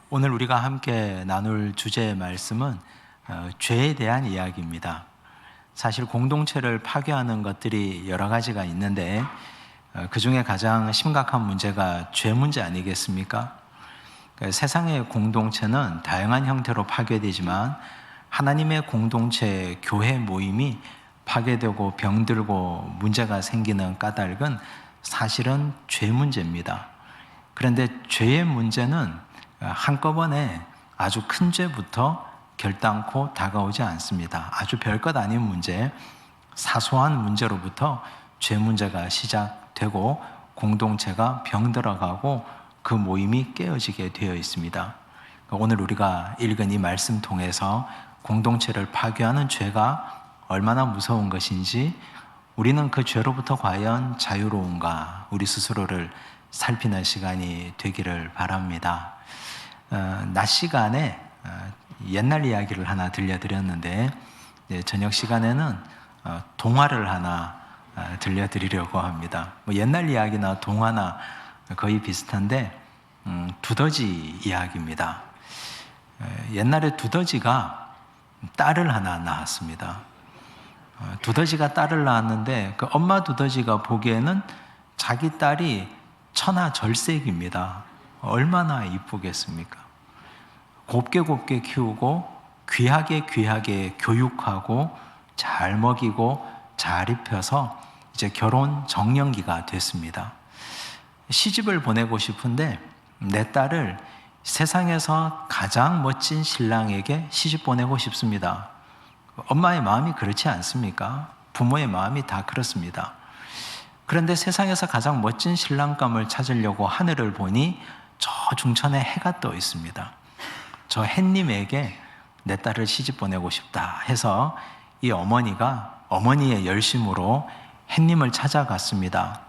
오늘 우리가 함께 나눌 주제의 말씀은 죄에 대한 이야기입니다. 사실 공동체를 파괴하는 것들이 여러 가지가 있는데 그 중에 가장 심각한 문제가 죄 문제 아니겠습니까? 세상의 공동체는 다양한 형태로 파괴되지만 하나님의 공동체, 교회 모임이 파괴되고 병들고 문제가 생기는 까닭은 사실은 죄 문제입니다. 그런데 죄의 문제는 한꺼번에 아주 큰 죄부터 결단코 다가오지 않습니다. 아주 별것 아닌 문제, 사소한 문제로부터 죄 문제가 시작되고 공동체가 병들어가고 그 모임이 깨어지게 되어 있습니다. 오늘 우리가 읽은 이 말씀 통해서 공동체를 파괴하는 죄가 얼마나 무서운 것인지, 우리는 그 죄로부터 과연 자유로운가, 우리 스스로를 살피는 시간이 되기를 바랍니다. 낮 시간에 옛날 이야기를 하나 들려드렸는데 저녁 시간에는 동화를 하나 들려드리려고 합니다. 옛날 이야기나 동화나 거의 비슷한데 두더지 이야기입니다. 옛날에 두더지가 딸을 하나 낳았습니다. 두더지가 딸을 낳았는데 그 엄마 두더지가 보기에는 자기 딸이 천하절색입니다. 얼마나 이쁘겠습니까? 곱게 키우고 귀하게 교육하고 잘 먹이고 잘 입혀서 이제 결혼 정년기가 됐습니다. 시집을 보내고 싶은데 내 딸을 세상에서 가장 멋진 신랑에게 시집 보내고 싶습니다. 엄마의 마음이 그렇지 않습니까? 부모의 마음이 다 그렇습니다. 그런데 세상에서 가장 멋진 신랑감을 찾으려고 하늘을 보니 저 중천에 해가 떠 있습니다. 저 햇님에게 내 딸을 시집 보내고 싶다 해서 이 어머니가 어머니의 열심으로 햇님을 찾아갔습니다.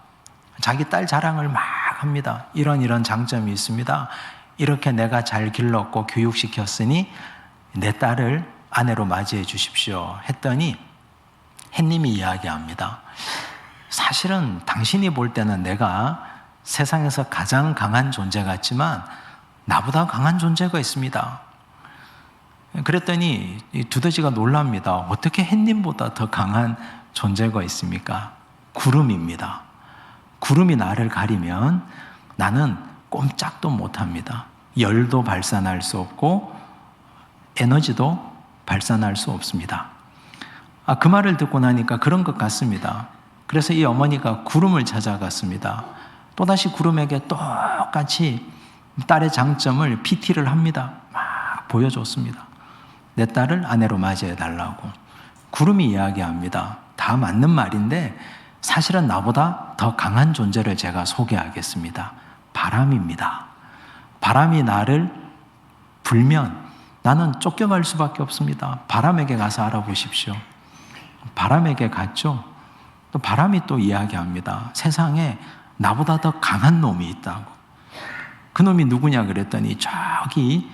자기 딸 자랑을 막 합니다. 이런 장점이 있습니다. 이렇게 내가 잘 길렀고 교육시켰으니 내 딸을 아내로 맞이해 주십시오 했더니 햇님이 이야기합니다. 사실은 당신이 볼 때는 내가 세상에서 가장 강한 존재 같지만 나보다 강한 존재가 있습니다. 그랬더니 이 두더지가 놀랍니다. 어떻게 햇님보다 더 강한 존재가 있습니까? 구름입니다. 구름이 나를 가리면 나는 꼼짝도 못합니다. 열도 발산할 수 없고 에너지도 발산할 수 없습니다. 그 말을 듣고 나니까 그런 것 같습니다. 그래서 이 어머니가 구름을 찾아갔습니다. 또다시 구름에게 똑같이 딸의 장점을 PT를 합니다. 막 보여줬습니다. 내 딸을 아내로 맞이해달라고. 구름이 이야기합니다. 다 맞는 말인데 사실은 나보다 더 강한 존재를 제가 소개하겠습니다. 바람입니다. 바람이 나를 불면 나는 쫓겨갈 수밖에 없습니다. 바람에게 가서 알아보십시오. 바람에게 갔죠. 또 바람이 또 이야기합니다. 세상에 나보다 더 강한 놈이 있다고. 그 놈이 누구냐 그랬더니 저기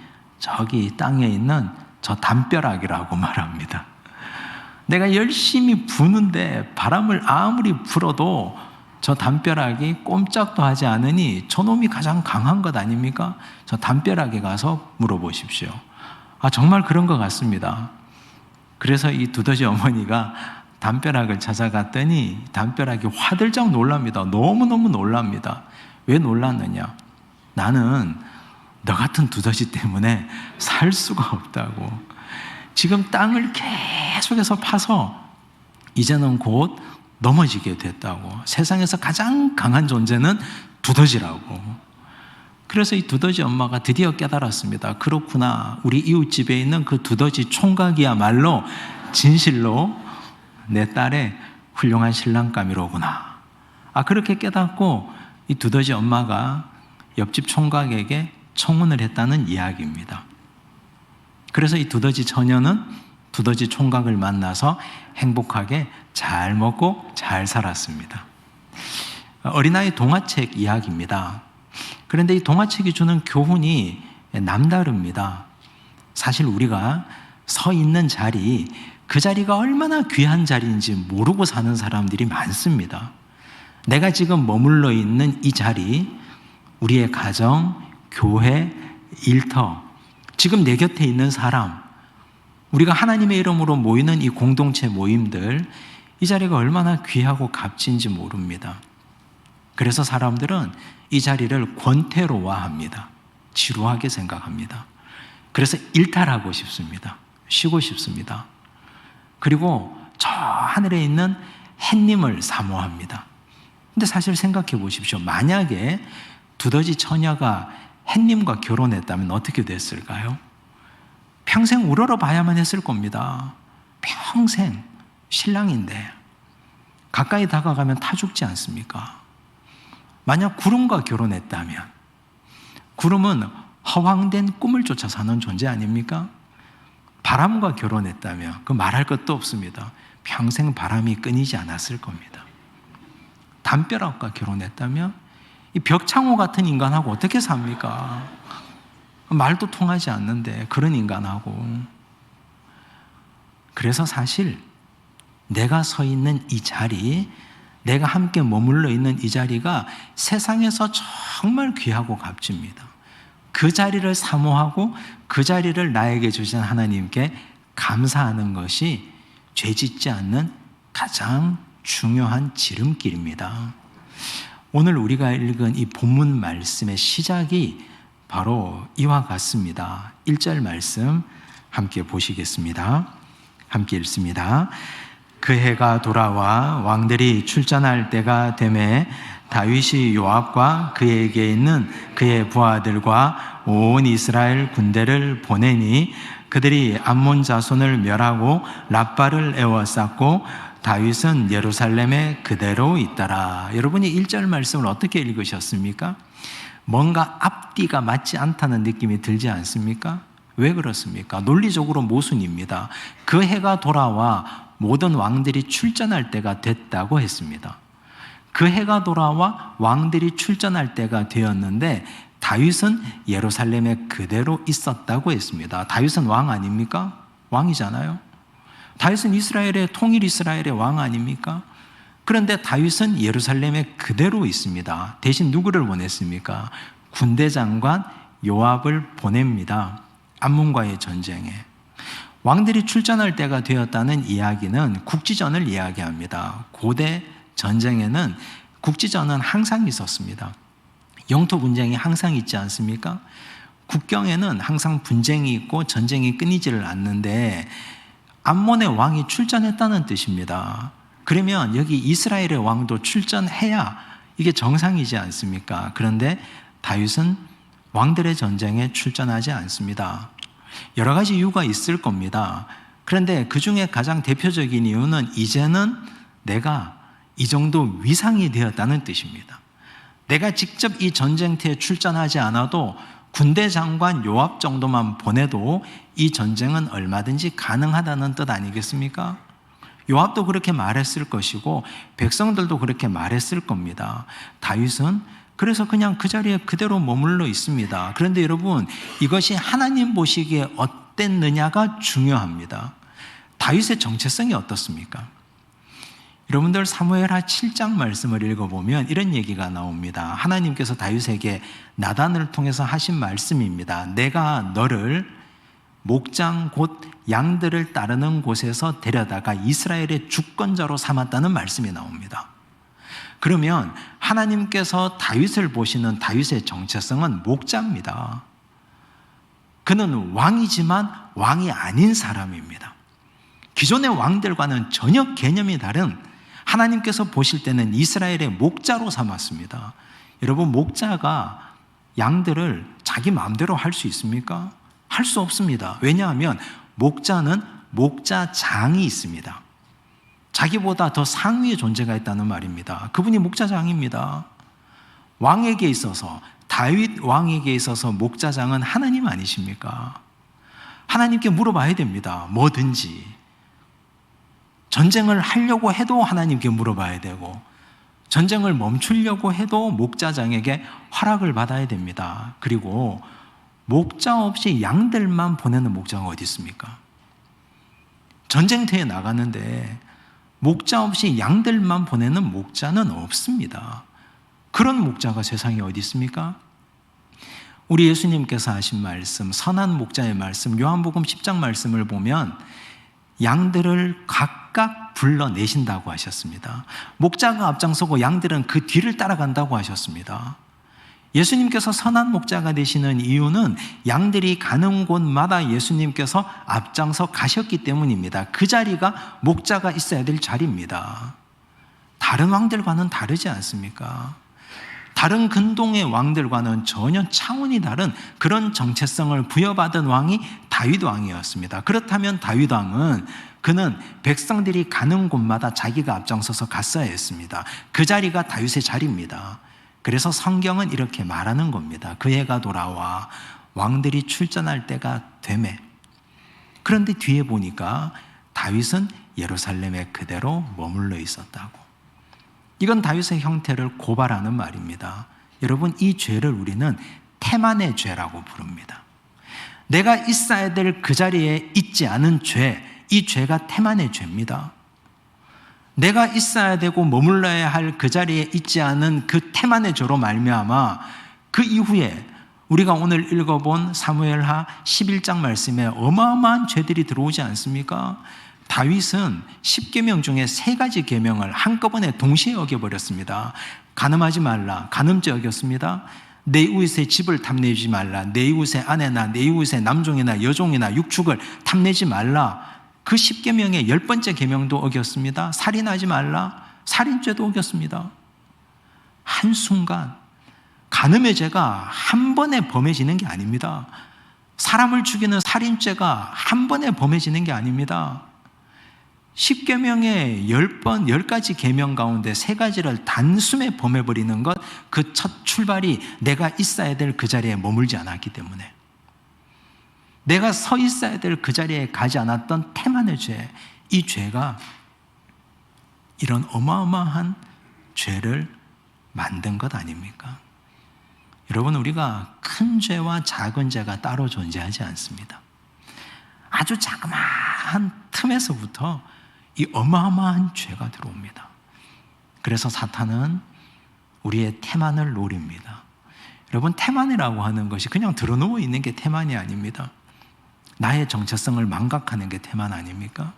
땅에 있는 저 담벼락이라고 말합니다. 내가 열심히 부는데 바람을 아무리 불어도 저 담벼락이 꼼짝도 하지 않으니 저놈이 가장 강한 것 아닙니까? 저 담벼락에 가서 물어보십시오. 정말 그런 것 같습니다. 그래서 이 두더지 어머니가 담벼락을 찾아갔더니 담벼락이 화들짝 놀랍니다. 너무너무 놀랍니다. 왜 놀랐느냐? 나는 너 같은 두더지 때문에 살 수가 없다고. 지금 땅을 계속해서 파서 이제는 곧 넘어지게 됐다고. 세상에서 가장 강한 존재는 두더지라고. 그래서 이 두더지 엄마가 드디어 깨달았습니다. 그렇구나. 우리 이웃집에 있는 그 두더지 총각이야말로 진실로 내 딸의 훌륭한 신랑감이로구나. 그렇게 깨닫고 이 두더지 엄마가 옆집 총각에게 청혼을 했다는 이야기입니다. 그래서 이 두더지 처녀는 두더지 총각을 만나서 행복하게 잘 먹고 잘 살았습니다. 어린아이 동화책 이야기입니다. 그런데 이 동화책이 주는 교훈이 남다릅니다. 사실 우리가 서 있는 자리, 그 자리가 얼마나 귀한 자리인지 모르고 사는 사람들이 많습니다. 내가 지금 머물러 있는 이 자리, 우리의 가정, 교회, 일터, 지금 내 곁에 있는 사람, 우리가 하나님의 이름으로 모이는 이 공동체 모임들, 이 자리가 얼마나 귀하고 값진지 모릅니다. 그래서 사람들은 이 자리를 권태로화합니다. 지루하게 생각합니다. 그래서 일탈하고 싶습니다. 쉬고 싶습니다. 그리고 저 하늘에 있는 햇님을 사모합니다. 근데 사실 생각해 보십시오. 만약에 두더지 처녀가 햇님과 결혼했다면 어떻게 됐을까요? 평생 우러러봐야만 했을 겁니다. 평생 신랑인데 가까이 다가가면 타 죽지 않습니까? 만약 구름과 결혼했다면, 구름은 허황된 꿈을 쫓아 사는 존재 아닙니까? 바람과 결혼했다면 그 말할 것도 없습니다. 평생 바람이 끊이지 않았을 겁니다. 담벼락과 결혼했다면 이 벽창호 같은 인간하고 어떻게 삽니까? 말도 통하지 않는데 그런 인간하고. 그래서 사실 내가 서 있는 이 자리, 내가 함께 머물러 있는 이 자리가 세상에서 정말 귀하고 값집니다. 그 자리를 사모하고 그 자리를 나에게 주신 하나님께 감사하는 것이 죄짓지 않는 가장 중요한 지름길입니다. 오늘 우리가 읽은 이 본문 말씀의 시작이 바로 이와 같습니다. 1절 말씀 함께 보시겠습니다. 함께 읽습니다. 그 해가 돌아와 왕들이 출전할 때가 되매 다윗이 요압과 그에게 있는 그의 부하들과 온 이스라엘 군대를 보내니 그들이 암몬 자손을 멸하고 랍바를 에워쌌고 다윗은 예루살렘에 그대로 있더라. 여러분이 1절 말씀을 어떻게 읽으셨습니까? 뭔가 앞뒤가 맞지 않다는 느낌이 들지 않습니까? 왜 그렇습니까? 논리적으로 모순입니다. 그 해가 돌아와 모든 왕들이 출전할 때가 됐다고 했습니다. 그 해가 돌아와 왕들이 출전할 때가 되었는데 다윗은 예루살렘에 그대로 있었다고 했습니다. 다윗은 왕 아닙니까? 왕이잖아요. 다윗은 이스라엘의 통일 이스라엘의 왕 아닙니까? 그런데 다윗은 예루살렘에 그대로 있습니다. 대신 누구를 보냈습니까? 군대 장관 요압을 보냅니다. 암몬과의 전쟁에. 왕들이 출전할 때가 되었다는 이야기는 국지전을 이야기합니다. 고대 전쟁에는 국지전은 항상 있었습니다. 영토 분쟁이 항상 있지 않습니까? 국경에는 항상 분쟁이 있고 전쟁이 끊이지를 않는데 암몬의 왕이 출전했다는 뜻입니다. 그러면 여기 이스라엘의 왕도 출전해야 이게 정상이지 않습니까? 그런데 다윗은 왕들의 전쟁에 출전하지 않습니다. 여러 가지 이유가 있을 겁니다. 그런데 그 중에 가장 대표적인 이유는 이제는 내가 이 정도 위상이 되었다는 뜻입니다. 내가 직접 이 전쟁터에 출전하지 않아도 군대 장관 요압 정도만 보내도 이 전쟁은 얼마든지 가능하다는 뜻 아니겠습니까? 요압도 그렇게 말했을 것이고 백성들도 그렇게 말했을 겁니다. 다윗은 그래서 그냥 그 자리에 그대로 머물러 있습니다. 그런데 여러분, 이것이 하나님 보시기에 어땠느냐가 중요합니다. 다윗의 정체성이 어떻습니까? 여러분들 사무엘하 7장 말씀을 읽어보면 이런 얘기가 나옵니다. 하나님께서 다윗에게 나단을 통해서 하신 말씀입니다. 내가 너를 목장 곧 양들을 따르는 곳에서 데려다가 이스라엘의 주권자로 삼았다는 말씀이 나옵니다. 그러면 하나님께서 다윗을 보시는 다윗의 정체성은 목자입니다. 그는 왕이지만 왕이 아닌 사람입니다. 기존의 왕들과는 전혀 개념이 다른, 하나님께서 보실 때는 이스라엘의 목자로 삼았습니다. 여러분, 목자가 양들을 자기 마음대로 할 수 있습니까? 할 수 없습니다. 왜냐하면 목자는 목자장이 있습니다. 자기보다 더 상위의 존재가 있다는 말입니다. 그분이 목자장입니다. 왕에게 있어서, 다윗 왕에게 있어서 목자장은 하나님 아니십니까? 하나님께 물어봐야 됩니다. 뭐든지. 전쟁을 하려고 해도 하나님께 물어봐야 되고, 전쟁을 멈추려고 해도 목자장에게 허락을 받아야 됩니다. 그리고 목자 없이 양들만 보내는 목자가 어디 있습니까? 전쟁터에 나가는데 목자 없이 양들만 보내는 목자는 없습니다. 그런 목자가 세상에 어디 있습니까? 우리 예수님께서 하신 말씀, 선한 목자의 말씀, 요한복음 10장 말씀을 보면 양들을 각각 불러내신다고 하셨습니다. 목자가 앞장서고 양들은 그 뒤를 따라간다고 하셨습니다. 예수님께서 선한 목자가 되시는 이유는 양들이 가는 곳마다 예수님께서 앞장서 가셨기 때문입니다. 그 자리가 목자가 있어야 될 자리입니다. 다른 왕들과는 다르지 않습니까? 다른 근동의 왕들과는 전혀 차원이 다른 그런 정체성을 부여받은 왕이 다윗 왕이었습니다. 그렇다면 다윗 왕은 그는 백성들이 가는 곳마다 자기가 앞장서서 갔어야 했습니다. 그 자리가 다윗의 자리입니다. 그래서 성경은 이렇게 말하는 겁니다. 그 해가 돌아와 왕들이 출전할 때가 되매. 그런데 뒤에 보니까 다윗은 예루살렘에 그대로 머물러 있었다고. 이건 다윗의 형태를 고발하는 말입니다. 여러분, 이 죄를 우리는 태만의 죄라고 부릅니다. 내가 있어야 될 그 자리에 있지 않은 죄, 이 죄가 태만의 죄입니다. 내가 있어야 되고 머물러야 할 그 자리에 있지 않은 그 태만의 죄로 말미암아 그 이후에 우리가 오늘 읽어본 사무엘하 11장 말씀에 어마어마한 죄들이 들어오지 않습니까? 다윗은 10계명 중에 3가지 계명을 한꺼번에 동시에 어겨버렸습니다. 간음하지 말라, 간음죄 어겼습니다. 내 이웃의 집을 탐내지 말라, 내 이웃의 아내나 내 이웃의 남종이나 여종이나 육축을 탐내지 말라. 그 10계명의 10번째 계명도 어겼습니다. 살인하지 말라, 살인죄도 어겼습니다. 한순간 간음의 죄가 한 번에 범해지는 게 아닙니다. 사람을 죽이는 살인죄가 한 번에 범해지는 게 아닙니다. 10계명의 10가지 계명 가운데 3가지를 단숨에 범해버리는 것, 그 첫 출발이 내가 있어야 될 그 자리에 머물지 않았기 때문에, 내가 서 있어야 될 그 자리에 가지 않았던 태만의 죄, 이 죄가 이런 어마어마한 죄를 만든 것 아닙니까? 여러분, 우리가 큰 죄와 작은 죄가 따로 존재하지 않습니다. 아주 자그마한 틈에서부터 이 어마어마한 죄가 들어옵니다. 그래서 사탄은 우리의 태만을 노립니다. 여러분, 태만이라고 하는 것이 그냥 드러누워 있는 게 태만이 아닙니다. 나의 정체성을 망각하는 게 태만 아닙니까?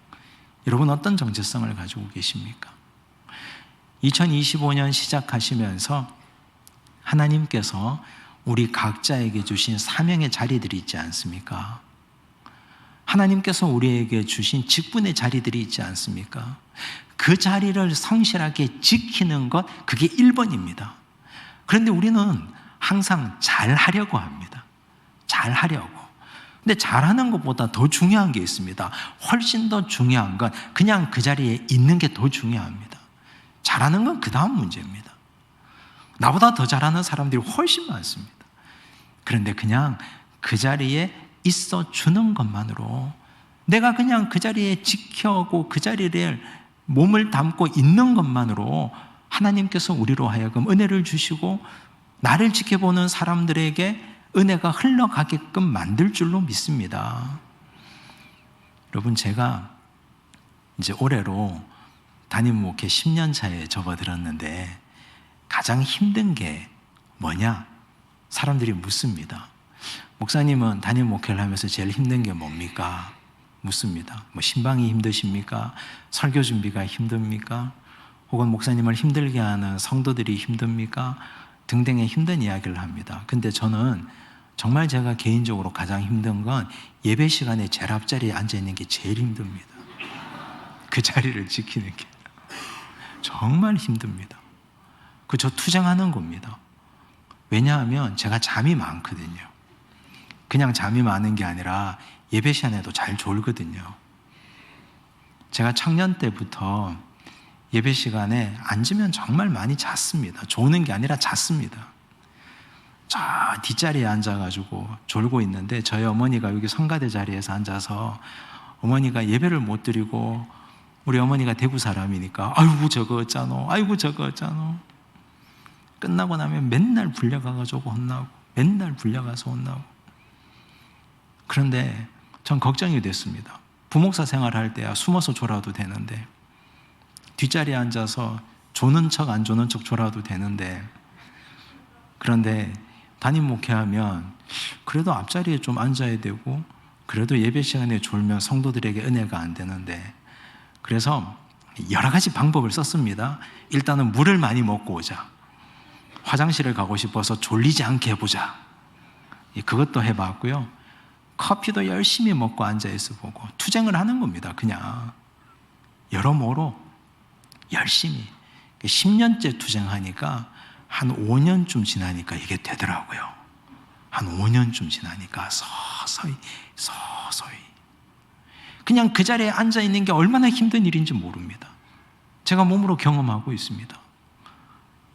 여러분, 어떤 정체성을 가지고 계십니까? 2025년 시작하시면서 하나님께서 우리 각자에게 주신 사명의 자리들이 있지 않습니까? 하나님께서 우리에게 주신 직분의 자리들이 있지 않습니까? 그 자리를 성실하게 지키는 것, 그게 1번입니다. 그런데 우리는 항상 잘하려고 합니다. 잘하려고. 근데 잘하는 것보다 더 중요한 게 있습니다. 훨씬 더 중요한 건 그냥 그 자리에 있는 게 더 중요합니다. 잘하는 건 그 다음 문제입니다. 나보다 더 잘하는 사람들이 훨씬 많습니다. 그런데 그냥 그 자리에 있어 주는 것만으로, 내가 그냥 그 자리에 지켜오고 그 자리를 몸을 담고 있는 것만으로 하나님께서 우리로 하여금 은혜를 주시고 나를 지켜보는 사람들에게 은혜가 흘러가게끔 만들 줄로 믿습니다. 여러분, 제가 이제 올해로 담임 목회 10년 차에 접어들었는데 가장 힘든 게 뭐냐? 사람들이 묻습니다. 목사님은 담임 목회를 하면서 제일 힘든 게 뭡니까? 묻습니다. 뭐 신방이 힘드십니까? 설교 준비가 힘듭니까? 혹은 목사님을 힘들게 하는 성도들이 힘듭니까? 등등의 힘든 이야기를 합니다. 근데 저는 정말 제가 개인적으로 가장 힘든 건 예배 시간에 제일 앞자리에 앉아있는 게 제일 힘듭니다. 그 자리를 지키는 게 정말 힘듭니다. 저 투쟁하는 겁니다. 왜냐하면 제가 잠이 많거든요. 그냥 잠이 많은 게 아니라 예배 시간에도 잘 졸거든요. 제가 청년 때부터 예배 시간에 앉으면 정말 많이 잤습니다. 조는 게 아니라 잤습니다. 저 뒷자리에 앉아가지고 졸고 있는데 저희 어머니가 여기 성가대 자리에서 앉아서, 어머니가 예배를 못 드리고, 우리 어머니가 대구 사람이니까 아이고 저거 어쩌노, 아이고 저거 어쩌노. 끝나고 나면 맨날 불려가가지고 혼나고, 맨날 불려가서 혼나고. 그런데 전 걱정이 됐습니다. 부목사 생활할 때야 숨어서 졸아도 되는데, 뒷자리에 앉아서 조는 척 안 조는 척 졸아도 되는데, 그런데 담임 목회하면 그래도 앞자리에 좀 앉아야 되고 그래도 예배 시간에 졸면 성도들에게 은혜가 안 되는데, 그래서 여러 가지 방법을 썼습니다. 일단은 물을 많이 먹고 오자. 화장실을 가고 싶어서 졸리지 않게 해보자. 그것도 해봤고요. 커피도 열심히 먹고 앉아있어 보고 투쟁을 하는 겁니다. 그냥 여러모로 열심히 10년째 투쟁하니까 한 5년쯤 지나니까 이게 되더라고요. 한 5년쯤 지나니까 서서히 그냥 그 자리에 앉아있는 게 얼마나 힘든 일인지 모릅니다. 제가 몸으로 경험하고 있습니다.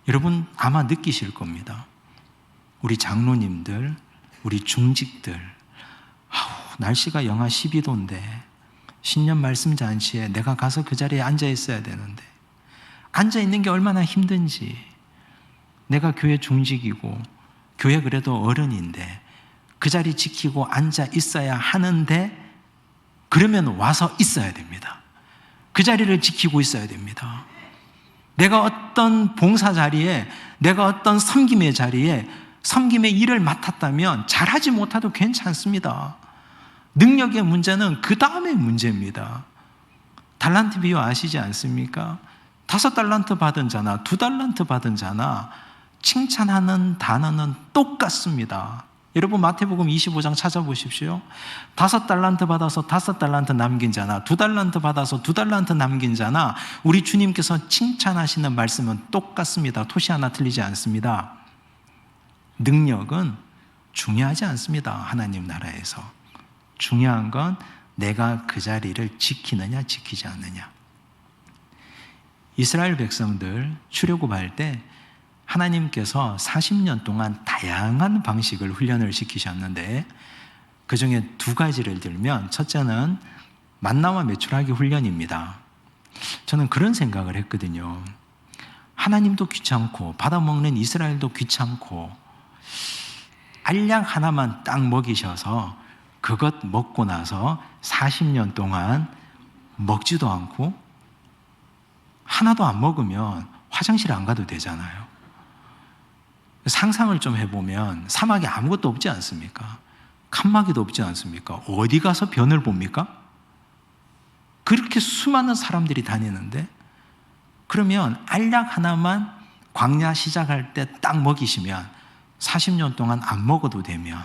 여러분 아마 느끼실 겁니다. 우리 장로님들, 우리 중직들, 날씨가 영하 12도인데 신년 말씀 잔치에 내가 가서 그 자리에 앉아 있어야 되는데 앉아있는 게 얼마나 힘든지, 내가 교회 중직이고 교회 그래도 어른인데 그 자리 지키고 앉아 있어야 하는데, 그러면 와서 있어야 됩니다. 그 자리를 지키고 있어야 됩니다. 내가 어떤 봉사 자리에, 내가 어떤 섬김의 자리에 섬김의 일을 맡았다면 잘하지 못해도 괜찮습니다. 능력의 문제는 그 다음의 문제입니다. 달란트 비유 아시지 않습니까? 5달란트 받은 자나 2달란트 받은 자나 칭찬하는 단어는 똑같습니다. 여러분 마태복음 25장 찾아보십시오. 5달란트 받아서 5달란트 남긴 자나 2달란트 받아서 2달란트 남긴 자나 우리 주님께서 칭찬하시는 말씀은 똑같습니다. 토시 하나 틀리지 않습니다. 능력은 중요하지 않습니다. 하나님 나라에서 중요한 건 내가 그 자리를 지키느냐 지키지 않느냐. 이스라엘 백성들 출애굽할 때 하나님께서 40년 동안 다양한 방식을 훈련을 시키셨는데 그 중에 2가지를 들면, 첫째는 만나와 메추라기 훈련입니다. 저는 그런 생각을 했거든요. 하나님도 귀찮고 받아먹는 이스라엘도 귀찮고 알약 하나만 딱 먹이셔서 그것 먹고 나서 40년 동안 먹지도 않고 하나도 안 먹으면 화장실 안 가도 되잖아요. 상상을 좀 해보면 사막에 아무것도 없지 않습니까? 칸막이도 없지 않습니까? 어디 가서 변을 봅니까? 그렇게 수많은 사람들이 다니는데, 그러면 알약 하나만 광야 시작할 때 딱 먹이시면 40년 동안 안 먹어도 되면,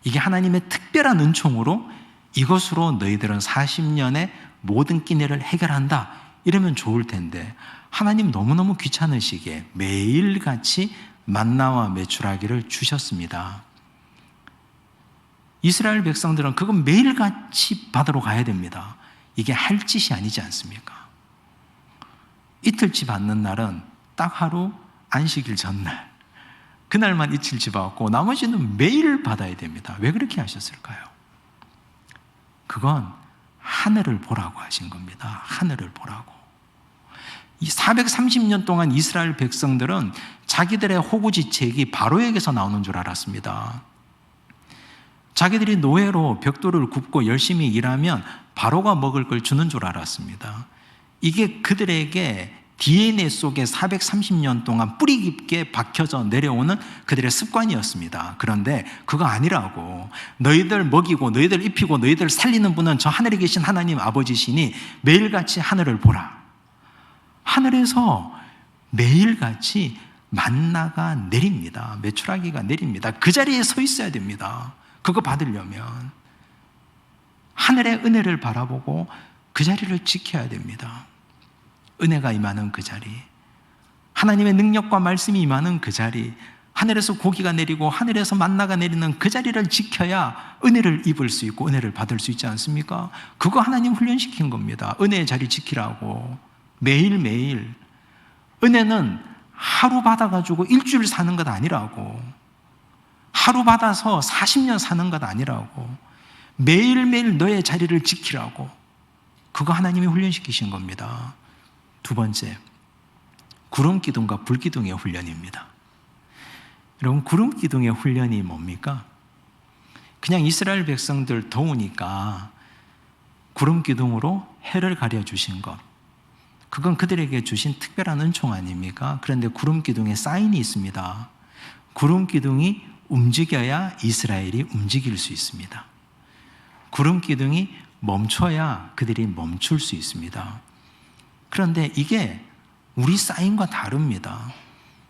이게 하나님의 특별한 은총으로 이것으로 너희들은 40년의 모든 끼니를 해결한다 이러면 좋을 텐데, 하나님 너무너무 귀찮으시게 매일같이 만나와 메추라기를 주셨습니다. 이스라엘 백성들은 그건 매일같이 받으러 가야 됩니다. 이게 할 짓이 아니지 않습니까? 이틀치 받는 날은 딱 하루 안식일 전날, 그날만 이틀치 받고 나머지는 매일 받아야 됩니다. 왜 그렇게 하셨을까요? 그건 하늘을 보라고 하신 겁니다. 하늘을 보라고. 이 430년 동안 이스라엘 백성들은 자기들의 호구지책이 바로에게서 나오는 줄 알았습니다. 자기들이 노예로 벽돌을 굽고 열심히 일하면 바로가 먹을 걸 주는 줄 알았습니다. 이게 그들에게 DNA 속에 430년 동안 뿌리 깊게 박혀져 내려오는 그들의 습관이었습니다. 그런데 그거 아니라고. 너희들 먹이고 너희들 입히고 너희들 살리는 분은 저 하늘에 계신 하나님 아버지시니 매일같이 하늘을 보라. 하늘에서 매일같이 만나가 내립니다. 메추라기가 내립니다. 그 자리에 서 있어야 됩니다. 그거 받으려면 하늘의 은혜를 바라보고 그 자리를 지켜야 됩니다. 은혜가 임하는 그 자리, 하나님의 능력과 말씀이 임하는 그 자리, 하늘에서 고기가 내리고 하늘에서 만나가 내리는 그 자리를 지켜야 은혜를 입을 수 있고 은혜를 받을 수 있지 않습니까? 그거 하나님 훈련시킨 겁니다. 은혜의 자리 지키라고. 매일매일. 은혜는 하루 받아가지고 일주일 사는 것 아니라고. 하루 받아서 40년 사는 것 아니라고. 매일매일 너의 자리를 지키라고. 그거 하나님이 훈련시키신 겁니다. 2번째, 구름기둥과 불기둥의 훈련입니다. 여러분, 구름기둥의 훈련이 뭡니까? 그냥 이스라엘 백성들 더우니까 구름기둥으로 해를 가려주신 것, 그건 그들에게 주신 특별한 은총 아닙니까? 그런데 구름기둥에 사인이 있습니다. 구름 기둥이 움직여야 이스라엘이 움직일 수 있습니다. 구름 기둥이 멈춰야 그들이 멈출 수 있습니다. 그런데 이게 우리 사인과 다릅니다.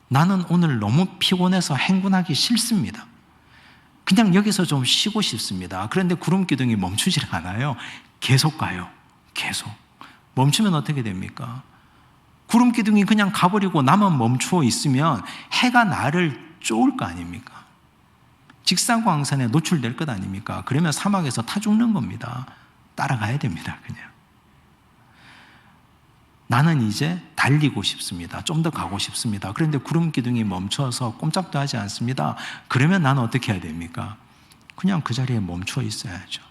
나는 오늘 너무 피곤해서 행군하기 싫습니다. 그냥 여기서 좀 쉬고 싶습니다. 그런데 구름 기둥이 멈추질 않아요. 계속 가요. 계속. 멈추면 어떻게 됩니까? 구름 기둥이 그냥 가버리고 나만 멈추어 있으면 해가 나를 쫓을 거 아닙니까? 직사광선에 노출될 것 아닙니까? 그러면 사막에서 타 죽는 겁니다. 따라가야 됩니다. 그냥. 나는 이제 달리고 싶습니다. 좀 더 가고 싶습니다. 그런데 구름 기둥이 멈춰서 꼼짝도 하지 않습니다. 그러면 나는 어떻게 해야 됩니까? 그냥 그 자리에 멈춰 있어야죠.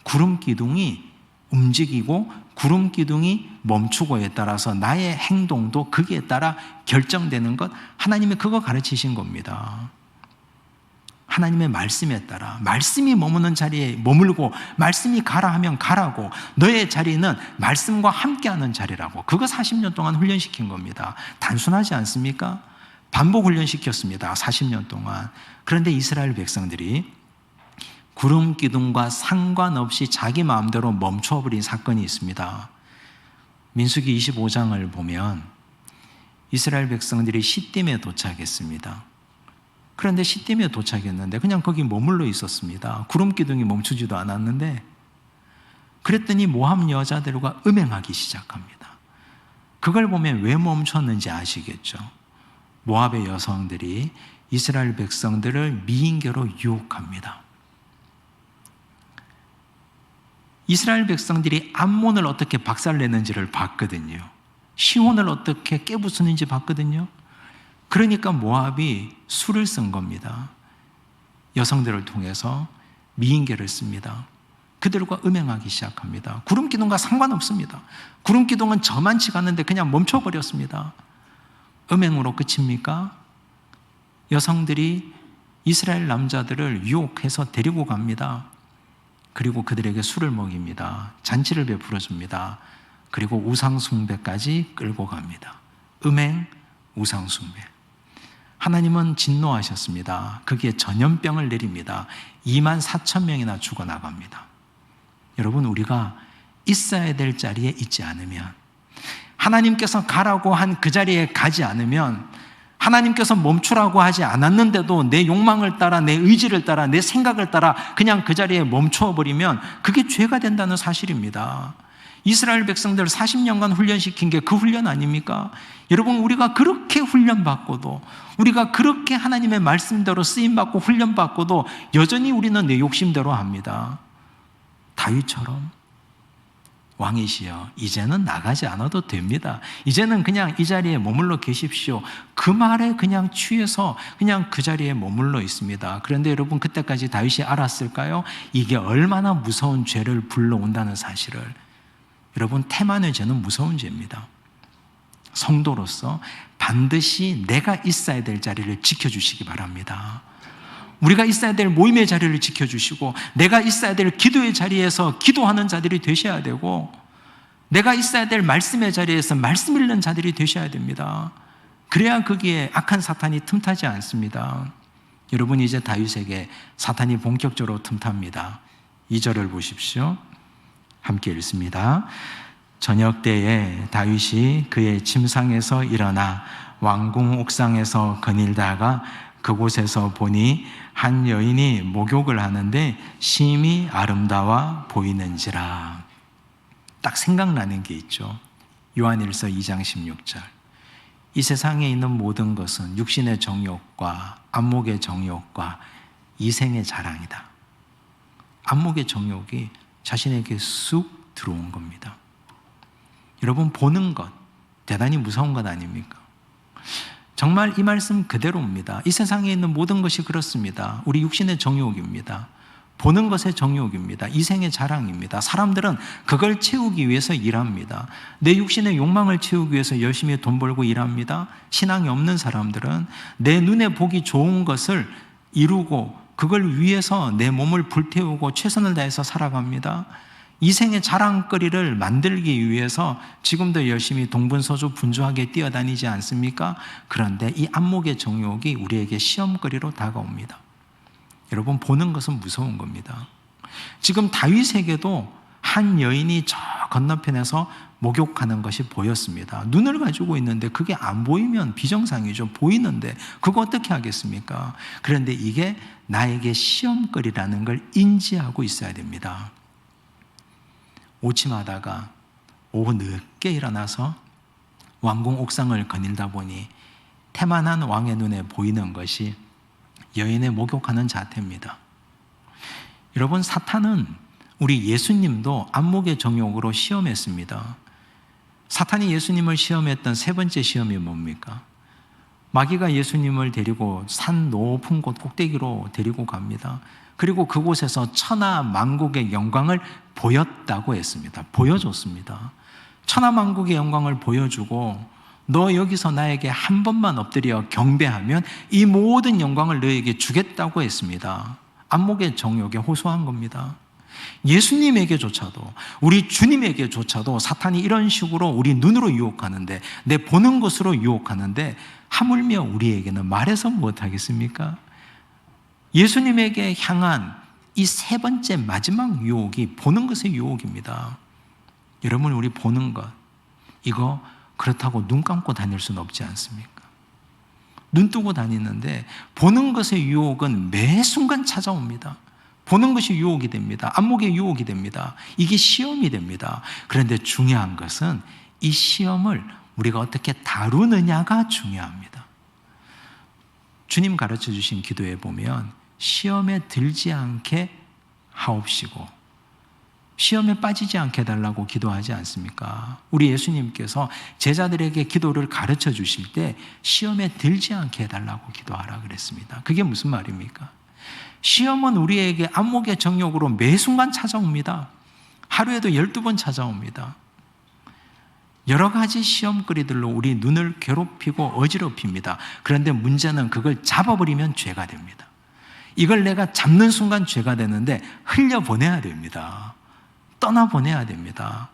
구름 기둥이 움직이고 구름 기둥이 멈추고에 따라서 나의 행동도 거기에 따라 결정되는 것, 하나님이 그거 가르치신 겁니다. 하나님의 말씀에 따라 말씀이 머무는 자리에 머물고 말씀이 가라 하면 가라고, 너의 자리는 말씀과 함께하는 자리라고. 그거 40년 동안 훈련시킨 겁니다. 단순하지 않습니까? 반복 훈련시켰습니다. 40년 동안. 그런데 이스라엘 백성들이 구름 기둥과 상관없이 자기 마음대로 멈춰버린 사건이 있습니다. 민수기 25장을 보면 이스라엘 백성들이 시딤에 도착했습니다. 그런데 시딤에 도착했는데 그냥 거기 머물러 있었습니다. 구름 기둥이 멈추지도 않았는데, 그랬더니 모압 여자들과 음행하기 시작합니다. 그걸 보면 왜 멈췄는지 아시겠죠? 모압의 여성들이 이스라엘 백성들을 미인계로 유혹합니다. 이스라엘 백성들이 암몬을 어떻게 박살내는지를 봤거든요. 시온을 어떻게 깨부수는지 봤거든요. 그러니까 모압이 수를 쓴 겁니다. 여성들을 통해서 미인계를 씁니다. 그들과 음행하기 시작합니다. 구름 기둥과 상관없습니다. 구름 기둥은 저만치 갔는데 그냥 멈춰버렸습니다. 음행으로 끝입니까? 여성들이 이스라엘 남자들을 유혹해서 데리고 갑니다. 그리고 그들에게 술을 먹입니다. 잔치를 베풀어 줍니다. 그리고 우상숭배까지 끌고 갑니다. 음행, 우상숭배. 하나님은 진노하셨습니다. 거기에 전염병을 내립니다. 24,000명이나 죽어나갑니다. 여러분, 우리가 있어야 될 자리에 있지 않으면, 하나님께서 가라고 한 그 자리에 가지 않으면, 하나님께서 멈추라고 하지 않았는데도 내 욕망을 따라, 내 의지를 따라, 내 생각을 따라 그냥 그 자리에 멈춰버리면 그게 죄가 된다는 사실입니다. 이스라엘 백성들 40년간 훈련시킨 게 그 훈련 아닙니까? 여러분, 우리가 그렇게 훈련받고도, 우리가 그렇게 하나님의 말씀대로 쓰임받고 훈련받고도 여전히 우리는 내 욕심대로 합니다. 다윗처럼 왕이시여, 이제는 나가지 않아도 됩니다. 이제는 그냥 이 자리에 머물러 계십시오. 그 말에 그냥 취해서 그냥 그 자리에 머물러 있습니다. 그런데 여러분, 그때까지 다윗이 알았을까요? 이게 얼마나 무서운 죄를 불러온다는 사실을. 여러분, 태만의 죄는 무서운 죄입니다. 성도로서 반드시 내가 있어야 될 자리를 지켜주시기 바랍니다. 우리가 있어야 될 모임의 자리를 지켜주시고, 내가 있어야 될 기도의 자리에서 기도하는 자들이 되셔야 되고, 내가 있어야 될 말씀의 자리에서 말씀 읽는 자들이 되셔야 됩니다. 그래야 거기에 악한 사탄이 틈타지 않습니다. 여러분, 이제 다윗에게 사탄이 본격적으로 틈탑니다. 2절을 보십시오. 함께 읽습니다. 저녁 때에 다윗이 그의 침상에서 일어나 왕궁 옥상에서 거닐다가 그곳에서 보니 한 여인이 목욕을 하는데 심히 아름다워 보이는지라. 딱 생각나는 게 있죠. 요한일서 2장 16절. 이 세상에 있는 모든 것은 육신의 정욕과 안목의 정욕과 이생의 자랑이다. 안목의 정욕이 자신에게 쑥 들어온 겁니다. 여러분, 보는 것 대단히 무서운 것 아닙니까? 정말 이 말씀 그대로입니다. 이 세상에 있는 모든 것이 그렇습니다. 우리 육신의 정욕입니다. 보는 것의 정욕입니다. 이생의 자랑입니다. 사람들은 그걸 채우기 위해서 일합니다. 내 육신의 욕망을 채우기 위해서 열심히 돈 벌고 일합니다. 신앙이 없는 사람들은 내 눈에 보기 좋은 것을 이루고 그걸 위해서 내 몸을 불태우고 최선을 다해서 살아갑니다. 이생의 자랑거리를 만들기 위해서 지금도 열심히 동분서주 분주하게 뛰어다니지 않습니까? 그런데 이 안목의 정욕이 우리에게 시험거리로 다가옵니다. 여러분, 보는 것은 무서운 겁니다. 지금 다윗에게도 한 여인이 저 건너편에서 목욕하는 것이 보였습니다. 눈을 가지고 있는데 그게 안 보이면 비정상이죠. 보이는데 그거 어떻게 하겠습니까? 그런데 이게 나에게 시험거리라는 걸 인지하고 있어야 됩니다. 오침하다가 오후 늦게 일어나서 왕궁 옥상을 거닐다 보니 태만한 왕의 눈에 보이는 것이 여인의 목욕하는 자태입니다. 여러분, 사탄은 우리 예수님도 안목의 정욕으로 시험했습니다. 사탄이 예수님을 시험했던 세 번째 시험이 뭡니까? 마귀가 예수님을 데리고 산 높은 곳 꼭대기로 데리고 갑니다. 그리고 그곳에서 천하 만국의 영광을 보였다고 했습니다. 보여줬습니다. 천하 만국의 영광을 보여주고 너 여기서 나에게 한 번만 엎드려 경배하면 이 모든 영광을 너에게 주겠다고 했습니다. 안목의 정욕에 호소한 겁니다. 예수님에게조차도, 우리 주님에게조차도 사탄이 이런 식으로 우리 눈으로 유혹하는데, 내 보는 것으로 유혹하는데, 하물며 우리에게는 말해서 무엇하겠습니까? 예수님에게 향한 이 세 번째 마지막 유혹이 보는 것의 유혹입니다. 여러분, 우리 보는 것, 이거 그렇다고 눈 감고 다닐 수는 없지 않습니까? 눈 뜨고 다니는데 보는 것의 유혹은 매 순간 찾아옵니다. 보는 것이 유혹이 됩니다. 안목의 유혹이 됩니다. 이게 시험이 됩니다. 그런데 중요한 것은 이 시험을 우리가 어떻게 다루느냐가 중요합니다. 주님 가르쳐 주신 기도에 보면 시험에 들지 않게 하옵시고 시험에 빠지지 않게 해달라고 기도하지 않습니까? 우리 예수님께서 제자들에게 기도를 가르쳐 주실 때 시험에 들지 않게 해달라고 기도하라 그랬습니다. 그게 무슨 말입니까? 시험은 우리에게 안목의 정욕으로 매 순간 찾아옵니다. 하루에도 12번 찾아옵니다. 여러 가지 시험거리들로 우리 눈을 괴롭히고 어지럽힙니다. 그런데 문제는 그걸 잡아버리면 죄가 됩니다. 이걸 내가 잡는 순간 죄가 되는데 흘려보내야 됩니다. 떠나보내야 됩니다.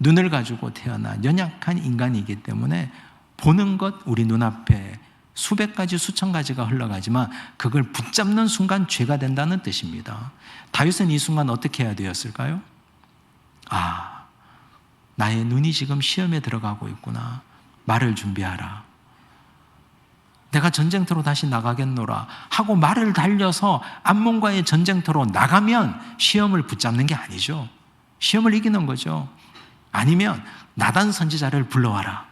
눈을 가지고 태어난 연약한 인간이기 때문에 보는 것, 우리 눈앞에 수백 가지 수천 가지가 흘러가지만 그걸 붙잡는 순간 죄가 된다는 뜻입니다. 다윗은 이 순간 어떻게 해야 되었을까요? 아, 나의 눈이 지금 시험에 들어가고 있구나. 말을 준비하라. 내가 전쟁터로 다시 나가겠노라 하고 말을 달려서 암몬과의 전쟁터로 나가면 시험을 붙잡는 게 아니죠. 시험을 이기는 거죠. 아니면 나단 선지자를 불러와라.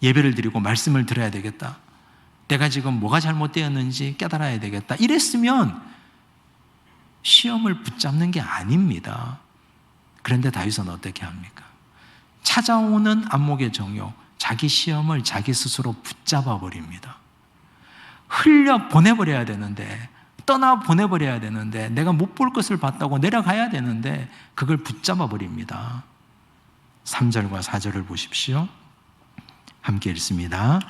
예배를 드리고 말씀을 들어야 되겠다. 내가 지금 뭐가 잘못되었는지 깨달아야 되겠다. 이랬으면 시험을 붙잡는 게 아닙니다. 그런데 다윗은 어떻게 합니까? 찾아오는 안목의 정욕, 자기 시험을 자기 스스로 붙잡아 버립니다. 흘려 보내버려야 되는데, 떠나 보내버려야 되는데, 내가 못 볼 것을 봤다고 내려가야 되는데 그걸 붙잡아 버립니다. 3절과 4절을 보십시오. 함께 읽습니다.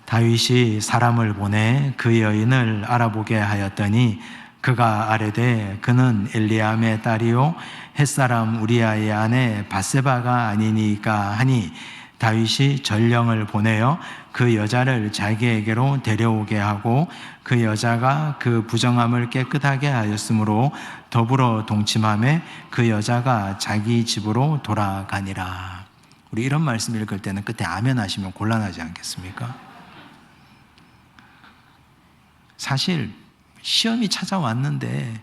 다윗이 사람을 보내 그 여인을 알아보게 하였더니 그가 아뢰되 그는 엘리암의 딸이요 햇사람 우리아의 아내 밧세바가 아니니까 하니 다윗이 전령을 보내어 그 여자를 자기에게로 데려오게 하고 그 여자가 그 부정함을 깨끗하게 하였으므로 더불어 동침하며 그 여자가 자기 집으로 돌아가니라. 우리 이런 말씀 읽을 때는 끝에 아멘 하시면 곤란하지 않겠습니까? 사실 시험이 찾아왔는데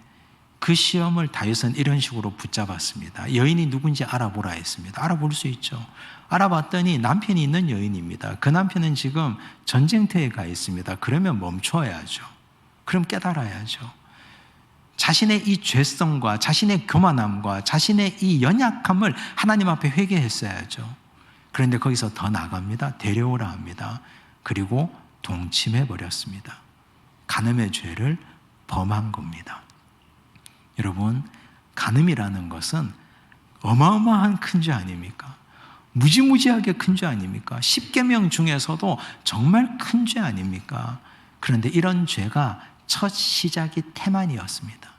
그 시험을 다윗은 이런 식으로 붙잡았습니다. 여인이 누군지 알아보라 했습니다. 알아볼 수 있죠. 알아봤더니 남편이 있는 여인입니다. 그 남편은 지금 전쟁터에 가 있습니다. 그러면 멈춰야죠. 그럼 깨달아야죠. 자신의 이 죄성과 자신의 교만함과 자신의 이 연약함을 하나님 앞에 회개했어야죠. 그런데 거기서 더 나갑니다. 데려오라 합니다. 그리고 동침해 버렸습니다. 간음의 죄를 범한 겁니다. 여러분, 간음이라는 것은 어마어마한 큰 죄 아닙니까? 무지무지하게 큰 죄 아닙니까? 10계명 중에서도 정말 큰 죄 아닙니까? 그런데 이런 죄가 첫 시작이 태만이었습니다.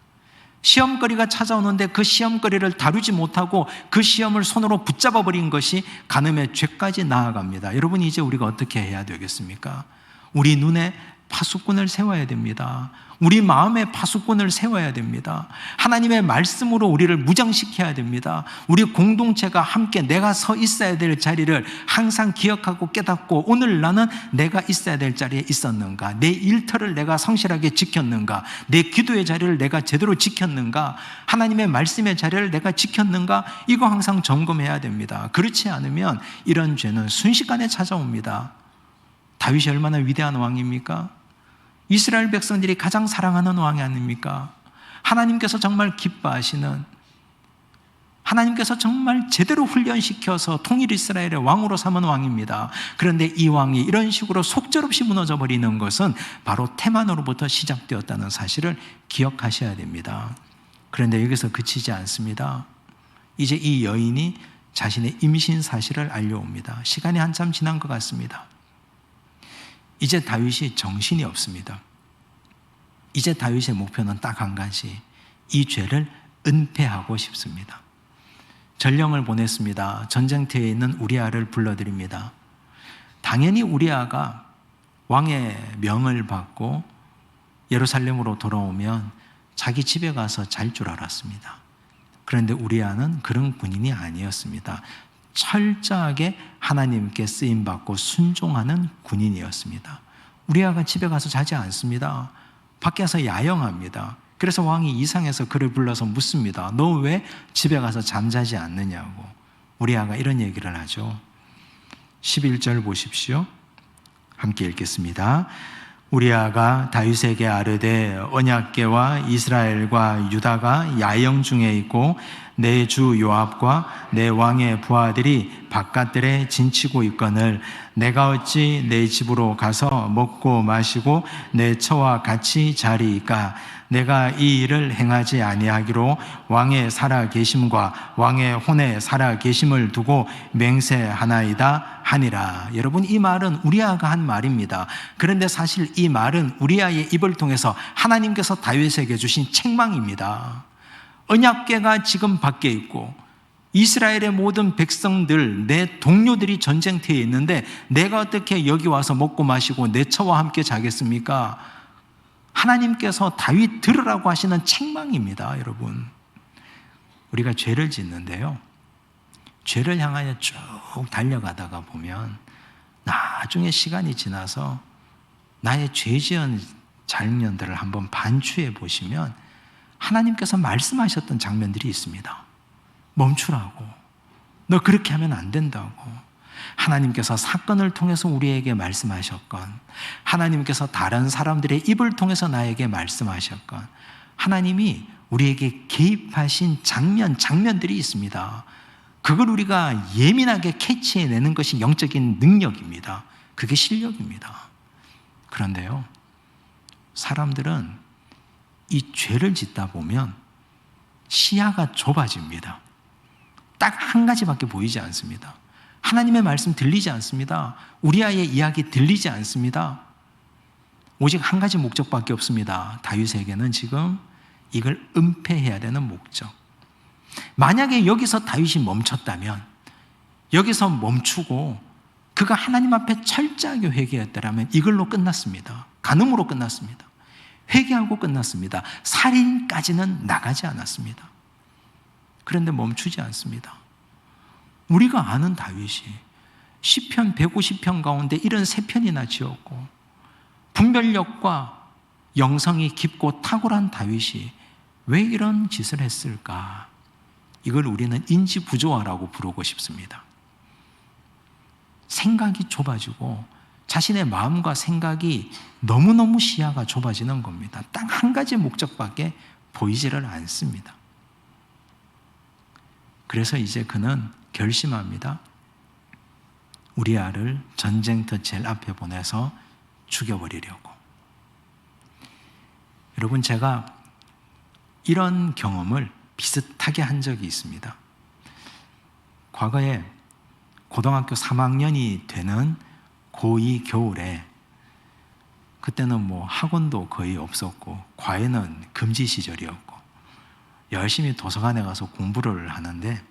시험거리가 찾아오는데 그 시험거리를 다루지 못하고 그 시험을 손으로 붙잡아 버린 것이 간음의 죄까지 나아갑니다. 여러분, 이제 우리가 어떻게 해야 되겠습니까? 우리 눈에 파수꾼을 세워야 됩니다. 우리 마음에 파수꾼을 세워야 됩니다. 하나님의 말씀으로 우리를 무장시켜야 됩니다. 우리 공동체가 함께 내가 서 있어야 될 자리를 항상 기억하고 깨닫고, 오늘 나는 내가 있어야 될 자리에 있었는가, 내 일터를 내가 성실하게 지켰는가, 내 기도의 자리를 내가 제대로 지켰는가, 하나님의 말씀의 자리를 내가 지켰는가, 이거 항상 점검해야 됩니다. 그렇지 않으면 이런 죄는 순식간에 찾아옵니다. 다윗이 얼마나 위대한 왕입니까? 이스라엘 백성들이 가장 사랑하는 왕이 아닙니까? 하나님께서 정말 기뻐하시는, 하나님께서 정말 제대로 훈련시켜서 통일 이스라엘의 왕으로 삼은 왕입니다. 그런데 이 왕이 이런 식으로 속절없이 무너져 버리는 것은 바로 태만으로부터 시작되었다는 사실을 기억하셔야 됩니다. 그런데 여기서 그치지 않습니다. 이제 이 여인이 자신의 임신 사실을 알려옵니다. 시간이 한참 지난 것 같습니다. 이제 다윗이 정신이 없습니다. 이제 다윗의 목표는 딱 한 가지, 이 죄를 은폐하고 싶습니다. 전령을 보냈습니다. 전쟁터에 있는 우리아를 불러드립니다. 당연히 우리아가 왕의 명을 받고 예루살렘으로 돌아오면 자기 집에 가서 잘 줄 알았습니다. 그런데 우리아는 그런 군인이 아니었습니다. 철저하게 하나님께 쓰임받고 순종하는 군인이었습니다. 우리아가 집에 가서 자지 않습니다. 밖에서 야영합니다. 그래서 왕이 이상해서 그를 불러서 묻습니다. 너 왜 집에 가서 잠자지 않느냐고. 우리아가 이런 얘기를 하죠. 11절 보십시오. 함께 읽겠습니다. 우리아가 다윗에게 아르되, 언약궤와 이스라엘과 유다가 야영 중에 있고 내 주 요압과 내 왕의 부하들이 바깥들에 진치고 있거늘 내가 어찌 내 집으로 가서 먹고 마시고 내 처와 같이 자리이까? 내가 이 일을 행하지 아니하기로 왕의 살아계심과 왕의 혼의 살아계심을 두고 맹세하나이다 하니라. 여러분, 이 말은 우리아가 한 말입니다. 그런데 사실 이 말은 우리아의 입을 통해서 하나님께서 다윗에게 주신 책망입니다. 언약궤가 지금 밖에 있고 이스라엘의 모든 백성들, 내 동료들이 전쟁터에 있는데 내가 어떻게 여기 와서 먹고 마시고 내 처와 함께 자겠습니까? 하나님께서 다윗 들으라고 하시는 책망입니다. 여러분, 우리가 죄를 짓는데요, 죄를 향하여 쭉 달려가다가 보면 나중에 시간이 지나서 나의 죄 지은 장면들을 한번 반추해 보시면 하나님께서 말씀하셨던 장면들이 있습니다. 멈추라고, 너 그렇게 하면 안 된다고. 하나님께서 사건을 통해서 우리에게 말씀하셨건, 하나님께서 다른 사람들의 입을 통해서 나에게 말씀하셨건, 하나님이 우리에게 개입하신 장면들이 있습니다. 그걸 우리가 예민하게 캐치해내는 것이 영적인 능력입니다. 그게 실력입니다. 그런데요, 사람들은 이 죄를 짓다 보면 시야가 좁아집니다. 딱 한 가지밖에 보이지 않습니다. 하나님의 말씀 들리지 않습니다. 우리아의 이야기 들리지 않습니다. 오직 한 가지 목적밖에 없습니다. 다윗에게는 지금 이걸 은폐해야 되는 목적. 만약에 여기서 다윗이 멈췄다면, 여기서 멈추고 그가 하나님 앞에 철저하게 회개했더라면 이걸로 끝났습니다. 간음으로 끝났습니다. 회개하고 끝났습니다. 살인까지는 나가지 않았습니다. 그런데 멈추지 않습니다. 우리가 아는 다윗이 시편 150편 가운데 73편이나 지었고 분별력과 영성이 깊고 탁월한 다윗이 왜 이런 짓을 했을까? 이걸 우리는 인지부조화라고 부르고 싶습니다. 생각이 좁아지고 자신의 마음과 생각이 너무너무 시야가 좁아지는 겁니다. 딱 한 가지 목적밖에 보이지를 않습니다. 그래서 이제 그는 결심합니다. 우리아를 전쟁터 제일 앞에 보내서 죽여버리려고. 여러분, 제가 이런 경험을 비슷하게 한 적이 있습니다. 과거에 고등학교 3학년이 되는 고2 겨울에, 그때는 학원도 거의 없었고 과외는 금지 시절이었고 열심히 도서관에 가서 공부를 하는데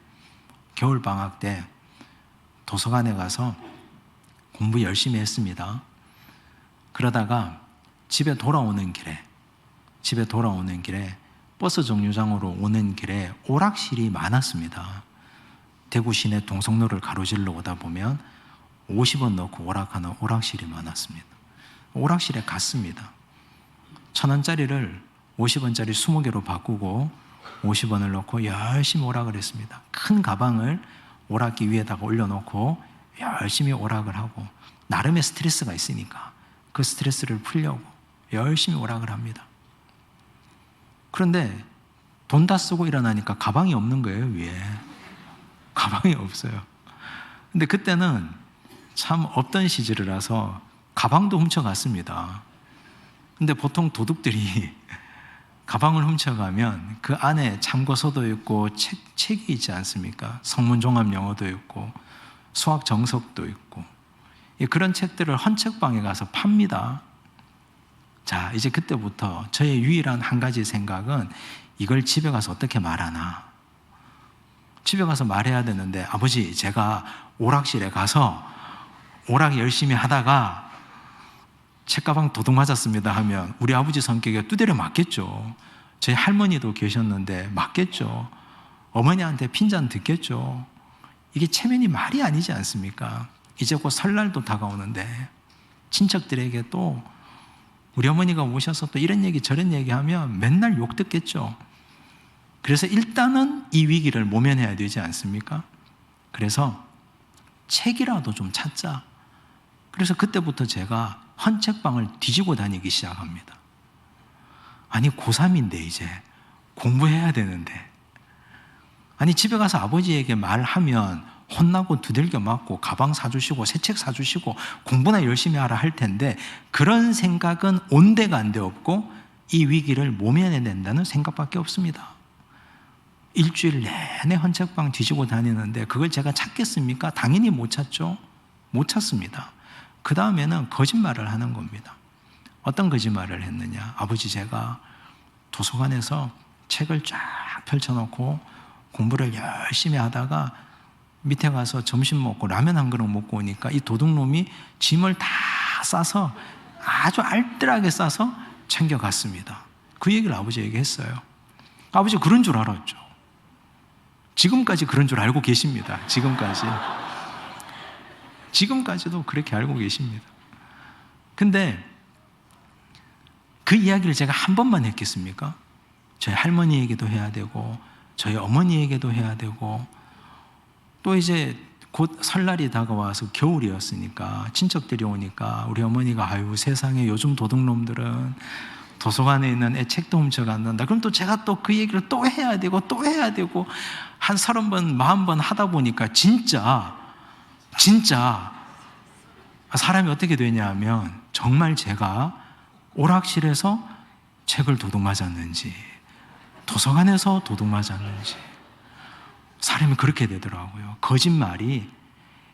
겨울방학 때 도서관에 가서 공부 열심히 했습니다. 그러다가 집에 돌아오는 길에 버스 정류장으로 오는 길에 오락실이 많았습니다. 대구 시내 동성로를 가로질러 오다 보면 50원 넣고 오락하는 오락실이 많았습니다. 오락실에 갔습니다. 1,000원짜리를 50원짜리 20개로 바꾸고 50원을 넣고 열심히 오락을 했습니다. 큰 가방을 오락기 위에다가 올려놓고 열심히 오락을 하고, 나름의 스트레스가 있으니까 그 스트레스를 풀려고 열심히 오락을 합니다. 그런데 돈 다 쓰고 일어나니까 가방이 없는 거예요. 위에 가방이 없어요. 근데 그때는 참 없던 시절이라서 가방도 훔쳐갔습니다. 근데 보통 도둑들이 가방을 훔쳐가면 그 안에 참고서도 있고 책이 있지 않습니까? 성문종합영어도 있고 수학 정석도 있고, 그런 책들을 헌책방에 가서 팝니다. 자, 이제 그때부터 저의 유일한 한 가지 생각은 이걸 집에 가서 어떻게 말하나. 집에 가서 말해야 되는데, 아버지, 제가 오락실에 가서 오락 열심히 하다가 책가방 도둑 맞았습니다 하면 우리 아버지 성격에 두드려 맞겠죠. 저희 할머니도 계셨는데 맞겠죠. 어머니한테 핀잔 듣겠죠. 이게 체면이 말이 아니지 않습니까? 이제 곧 설날도 다가오는데 친척들에게 또 우리 어머니가 오셔서 또 이런 얘기 저런 얘기 하면 맨날 욕 듣겠죠. 그래서 일단은 이 위기를 모면해야 되지 않습니까? 그래서 책이라도 좀 찾자. 그래서 그때부터 제가 헌책방을 뒤지고 다니기 시작합니다. 아니, 고3인데 이제 공부해야 되는데, 아니 집에 가서 아버지에게 말하면 혼나고 두들겨 맞고 가방 사주시고 새 책 사주시고 공부나 열심히 하라 할 텐데, 그런 생각은 온데간데 없고 이 위기를 모면해낸다는 생각밖에 없습니다. 일주일 내내 헌책방 뒤지고 다니는데 그걸 제가 찾겠습니까? 당연히 못 찾죠. 못 찾습니다. 그 다음에는 거짓말을 하는 겁니다. 어떤 거짓말을 했느냐? 아버지, 제가 도서관에서 책을 쫙 펼쳐놓고 공부를 열심히 하다가 밑에 가서 점심 먹고 라면 한 그릇 먹고 오니까 이 도둑놈이 짐을 다 싸서 아주 알뜰하게 싸서 챙겨갔습니다. 그 얘기를 아버지에게 했어요. 아버지 그런 줄 알았죠. 지금까지 그런 줄 알고 계십니다. 지금까지도 그렇게 알고 계십니다. 근데 그 이야기를 제가 한 번만 했겠습니까? 저희 할머니에게도 해야 되고 저희 어머니에게도 해야 되고, 또 이제 곧 설날이 다가와서 겨울이었으니까 친척들이 오니까 우리 어머니가 아유 세상에 요즘 도둑놈들은 도서관에 있는 애 책도 훔쳐간다. 그럼 또 제가 또 그 얘기를 또 해야 되고 한 30번 40번 하다 보니까 진짜 사람이 어떻게 되냐 하면 정말 제가 오락실에서 책을 도둑 맞았는지 도서관에서 도둑 맞았는지 사람이 그렇게 되더라고요. 거짓말이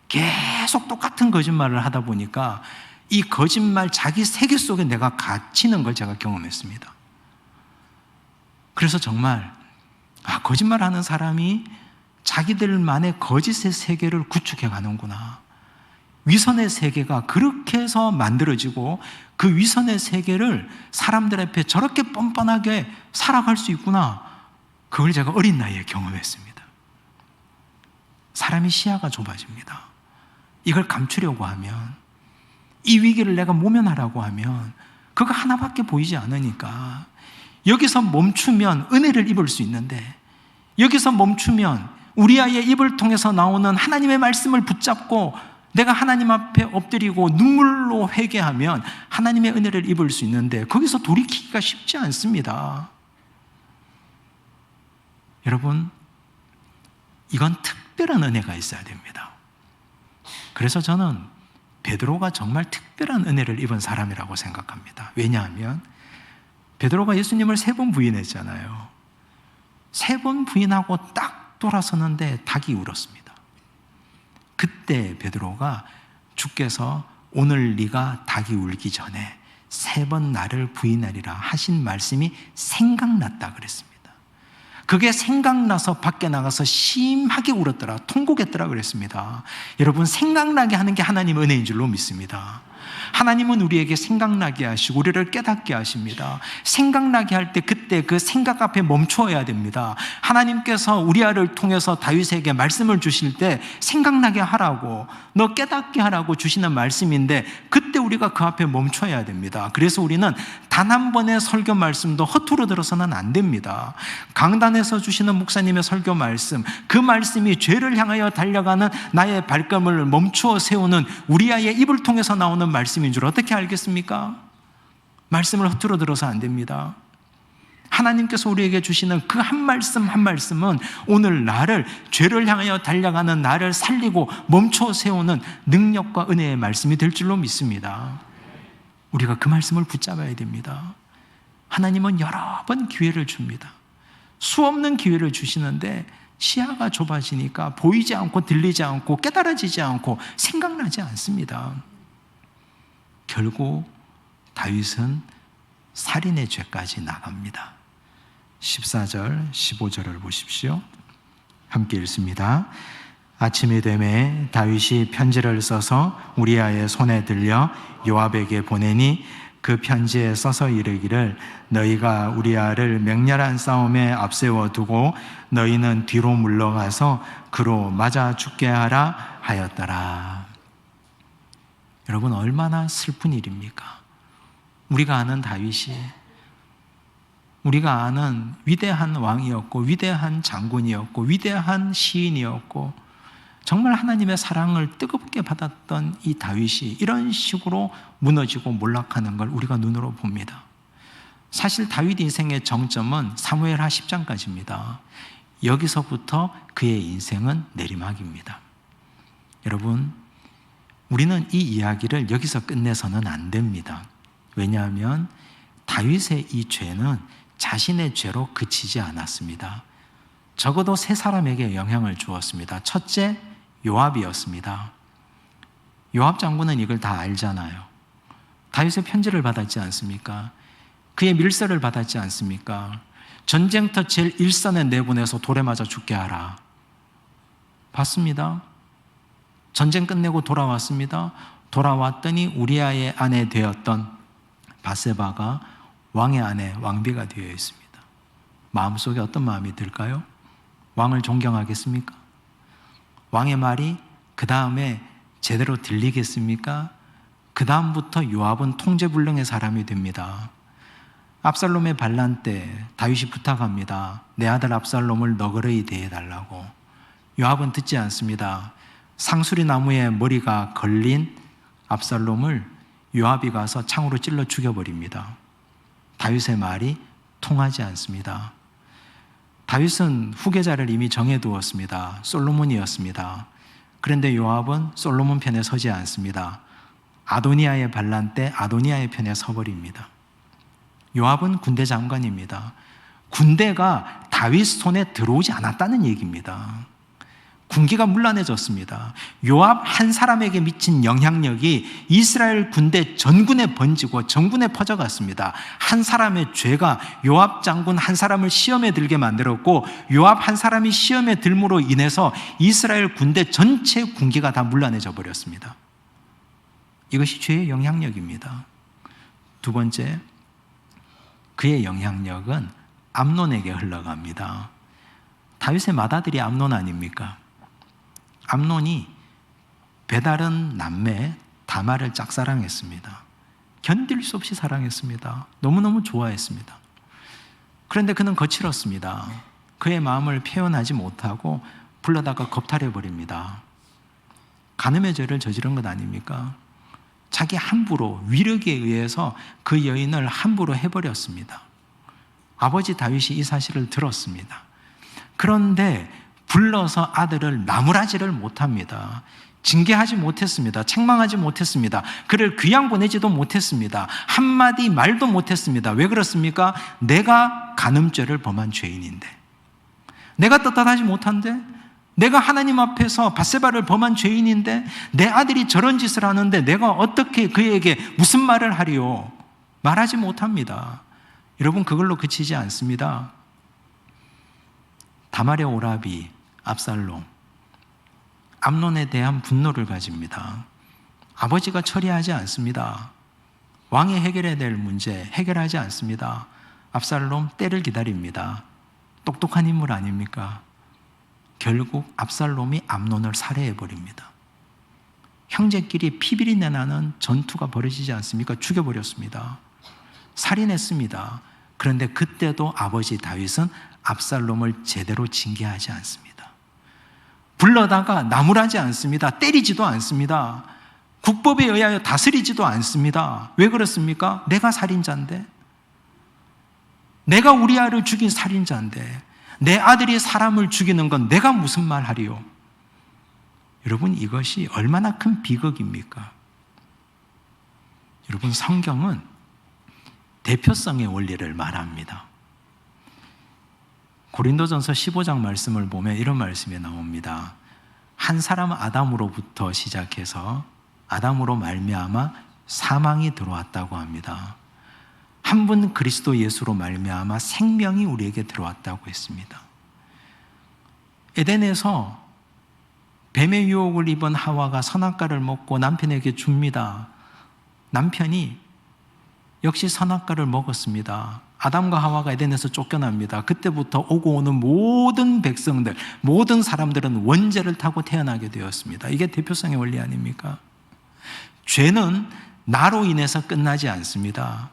계속 똑같은 거짓말을 하다 보니까 이 거짓말 자기 세계 속에 내가 갇히는 걸 제가 경험했습니다. 그래서 정말 거짓말하는 사람이 자기들만의 거짓의 세계를 구축해 가는구나. 위선의 세계가 그렇게 해서 만들어지고 그 위선의 세계를 사람들 앞에 저렇게 뻔뻔하게 살아갈 수 있구나. 그걸 제가 어린 나이에 경험했습니다. 사람이 시야가 좁아집니다. 이걸 감추려고 하면, 이 위기를 내가 모면하라고 하면 그거 하나밖에 보이지 않으니까 여기서 멈추면 은혜를 입을 수 있는데, 여기서 멈추면 우리 아이의 입을 통해서 나오는 하나님의 말씀을 붙잡고 내가 하나님 앞에 엎드리고 눈물로 회개하면 하나님의 은혜를 입을 수 있는데 거기서 돌이키기가 쉽지 않습니다. 여러분, 이건 특별한 은혜가 있어야 됩니다. 그래서 저는 베드로가 정말 특별한 은혜를 입은 사람이라고 생각합니다. 왜냐하면 베드로가 예수님을 3번 부인했잖아요. 3번 부인하고 딱 돌아서는데 닭이 울었습니다. 그때 베드로가 주께서 오늘 네가 닭이 울기 전에 3번 나를 부인하리라 하신 말씀이 생각났다 그랬습니다. 그게 생각나서 밖에 나가서 심하게 울었더라, 통곡했더라 그랬습니다. 여러분, 생각나게 하는 게 하나님의 은혜인 줄로 믿습니다. 하나님은 우리에게 생각나게 하시고 우리를 깨닫게 하십니다. 생각나게 할 때 그때 그 생각 앞에 멈춰야 됩니다. 하나님께서 우리아를 통해서 다윗에게 말씀을 주실 때 생각나게 하라고, 너 깨닫게 하라고 주시는 말씀인데 그때 우리가 그 앞에 멈춰야 됩니다. 그래서 우리는 단 한 번의 설교 말씀도 허투루 들어서는 안 됩니다. 강단에서 주시는 목사님의 설교 말씀, 그 말씀이 죄를 향하여 달려가는 나의 발걸음을 멈추어 세우는 우리아의 입을 통해서 나오는 말씀인 줄 어떻게 알겠습니까? 말씀을 허투루 들어서 안 됩니다. 하나님께서 우리에게 주시는 그 한 말씀 한 말씀은 오늘 나를, 죄를 향하여 달려가는 나를 살리고 멈춰 세우는 능력과 은혜의 말씀이 될 줄로 믿습니다. 우리가 그 말씀을 붙잡아야 됩니다. 하나님은 여러 번 기회를 줍니다. 수없는 기회를 주시는데 시야가 좁아지니까 보이지 않고 들리지 않고 깨달아지지 않고 생각나지 않습니다. 결국 다윗은 살인의 죄까지 나갑니다. 14절, 15절을 보십시오. 함께 읽습니다. 아침이 되매 다윗이 편지를 써서 우리아의 손에 들려 요압에게 보내니 그 편지에 써서 이르기를 너희가 우리아를 맹렬한 싸움에 앞세워 두고 너희는 뒤로 물러가서 그로 맞아 죽게 하라 하였더라. 여러분, 얼마나 슬픈 일입니까? 우리가 아는 다윗이, 우리가 아는 위대한 왕이었고 위대한 장군이었고 위대한 시인이었고 정말 하나님의 사랑을 뜨겁게 받았던 이 다윗이 이런 식으로 무너지고 몰락하는 걸 우리가 눈으로 봅니다. 사실 다윗 인생의 정점은 사무엘하 10장까지입니다. 여기서부터 그의 인생은 내리막입니다. 여러분, 우리는 이 이야기를 여기서 끝내서는 안 됩니다. 왜냐하면 다윗의 이 죄는 자신의 죄로 그치지 않았습니다. 적어도 세 사람에게 영향을 주었습니다. 첫째, 요압이었습니다. 요압 장군은 이걸 다 알잖아요. 다윗의 편지를 받았지 않습니까? 그의 밀서를 받았지 않습니까? 전쟁터 제일 일선에 내보내서 돌에 맞아 죽게 하라. 봤습니다. 전쟁 끝내고 돌아왔습니다. 돌아왔더니 우리아의 아내 되었던 바세바가 왕의 아내, 왕비가 되어 있습니다. 마음속에 어떤 마음이 들까요? 왕을 존경하겠습니까? 왕의 말이 그 다음에 제대로 들리겠습니까? 그 다음부터 요압은 통제불능의 사람이 됩니다. 압살롬의 반란 때 다윗이 부탁합니다. 내 아들 압살롬을 너그러이 대해달라고. 요압은 듣지 않습니다. 상수리 나무에 머리가 걸린 압살롬을 요압이 가서 창으로 찔러 죽여버립니다. 다윗의 말이 통하지 않습니다. 다윗은 후계자를 이미 정해두었습니다. 솔로몬이었습니다. 그런데 요압은 솔로몬 편에 서지 않습니다. 아도니아의 반란 때 아도니아의 편에 서버립니다. 요압은 군대 장관입니다. 군대가 다윗 손에 들어오지 않았다는 얘기입니다. 군기가 문란해졌습니다. 요압 한 사람에게 미친 영향력이 이스라엘 군대 전군에 번지고 전군에 퍼져갔습니다. 한 사람의 죄가 요압 장군 한 사람을 시험에 들게 만들었고 요압 한 사람이 시험에 들므로 인해서 이스라엘 군대 전체 군기가 다 문란해져 버렸습니다. 이것이 죄의 영향력입니다. 두 번째, 그의 영향력은 암논에게 흘러갑니다. 다윗의 맏아들이 암논 아닙니까? 암논이 배다른 남매 다말을 짝사랑했습니다. 견딜 수 없이 사랑했습니다. 너무너무 좋아했습니다. 그런데 그는 거칠었습니다. 그의 마음을 표현하지 못하고 불러다가 겁탈해버립니다. 간음의 죄를 저지른 것 아닙니까? 자기 함부로, 위력에 의해서 그 여인을 함부로 해버렸습니다. 아버지 다윗이 이 사실을 들었습니다. 그런데 불러서 아들을 나무라지를 못합니다. 징계하지 못했습니다. 책망하지 못했습니다. 그를 귀양 보내지도 못했습니다. 한마디 말도 못했습니다. 왜 그렇습니까? 내가 간음죄를 범한 죄인인데, 내가 떳떳하지 못한데, 내가 하나님 앞에서 밧세바를 범한 죄인인데 내 아들이 저런 짓을 하는데 내가 어떻게 그에게 무슨 말을 하리요? 말하지 못합니다. 여러분, 그걸로 그치지 않습니다. 다말의 오라비 압살롬, 암논에 대한 분노를 가집니다. 아버지가 처리하지 않습니다. 왕이 해결해야 될 문제 해결하지 않습니다. 압살롬 때를 기다립니다. 똑똑한 인물 아닙니까? 결국 압살롬이 암논을 살해해버립니다. 형제끼리 피비린내 나는 전투가 벌어지지 않습니까? 죽여버렸습니다. 살인했습니다. 그런데 그때도 아버지 다윗은 압살롬을 제대로 징계하지 않습니다. 불러다가 나무라지 않습니다. 때리지도 않습니다. 국법에 의하여 다스리지도 않습니다. 왜 그렇습니까? 내가 살인자인데, 내가 우리 아를 죽인 살인자인데, 내 아들이 사람을 죽이는 건 내가 무슨 말 하리요? 여러분, 이것이 얼마나 큰 비극입니까? 여러분, 성경은 대표성의 원리를 말합니다. 고린도전서 15장 말씀을 보면 이런 말씀이 나옵니다. 한 사람 아담으로부터 시작해서 아담으로 말미암아 사망이 들어왔다고 합니다. 한 분 그리스도 예수로 말미암아 생명이 우리에게 들어왔다고 했습니다. 에덴에서 뱀의 유혹을 입은 하와가 선악과를 먹고 남편에게 줍니다. 남편이 역시 선악과를 먹었습니다. 아담과 하와가 에덴에서 쫓겨납니다. 그때부터 오고 오는 모든 백성들, 모든 사람들은 원죄를 타고 태어나게 되었습니다. 이게 대표성의 원리 아닙니까? 죄는 나로 인해서 끝나지 않습니다.